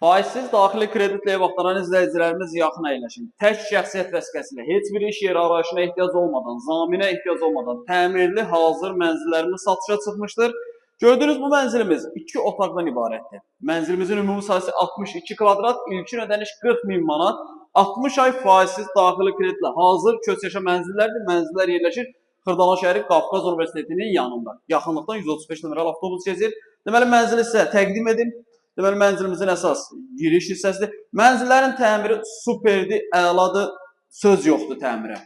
Faizsiz daxili kreditlə ev axtaran izləyicilərimiz yaxın əyləşin. Tək şəxsiyyət vəsiqəsi ilə heç bir iş yeri arayışına ehtiyac olmadan, zaminə ehtiyac olmadan təmirli hazır mənzillərimiz satışa çıxmışdır. Gördüyünüz bu mənzilimiz 2 otaqdan ibarətdir. Mənzilimizin ümumi sahəsi 62 kvadrat, ilkin ödəniş 40 min manat, 60 ay faizsiz daxili kreditlə hazır köçyaşa mənzillərdir. Mənzillər yerləşir Xırdalan şəhəri Qafqaz Universitetinin yanında. Yaxınlıqdan 135 nömrəli avtobus keçir. Deməli, mənzili sizə təqdim edim. Deməli, mənzilimizin əsas giriş hissəsidir. Mənzillərin təmiri superdir, əladır, söz yoxdur təmirə.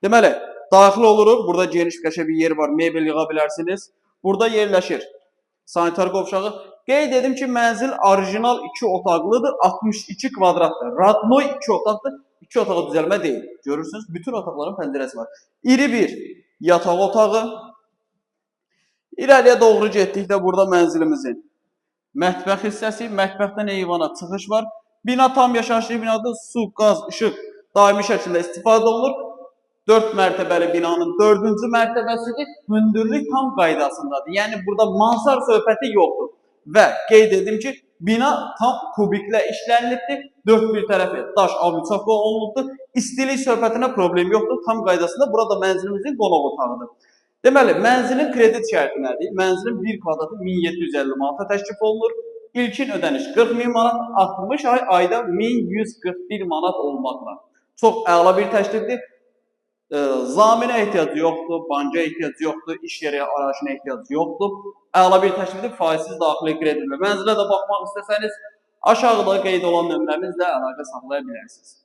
Deməli, daxil oluruq. Burada geniş qəşəng bir yer var, mebel yığa bilərsiniz. Burada yerləşir sanitar qovşağı. Qeyd edim ki, mənzil orijinal 2 otaqlıdır, 62 kvadratdır. Radnoy 2 otaqdır, 2 otağa düzəlmə deyil. Görürsünüz, bütün otaqların pəncərəsi var. İri bir yataq otağı. İrəliyə doğru getdikdə burada mənzilimizin mətbəx hissəsi, mətbəxdən eyvana çıxış var. Bina tam yaşayışlı binadır, su, qaz, işıq daimi şəkildə istifadə olunur. 4 mərtəbəli binanın 4-cü mərtəbəsidir, hündürlük tam qaydasındadır. Yəni, burada mansar söhbəti yoxdur. Və qeyd edim ki, bina tam kubiklə işlənilibdir, 4 bir tərəfi daş avuçaqla olunubdur. İstilik söhbətinə problem yoxdur, tam qaydasında. Burada mənzilimizin qonaq otağıdır. Deməli, mənzilin kredit şərti nədir? Mənzilin 1 kvadratı 1750 manata təklif olunur. İlkin ödəniş 40 min manat, 60 ay ayda 1141 manat olmaqla. Çox əla bir təklifdir. Zaminə ehtiyacı yoxdur, banka ehtiyacı yoxdur, iş yeri arayışına ehtiyacı yoxdur. Əla bir təklifdir, faizsiz daxili kreditlə. Mənzilə də baxmaq istəsəniz, aşağıda qeyd olan nömrəmizlə əlaqə saxlaya bilərsiniz.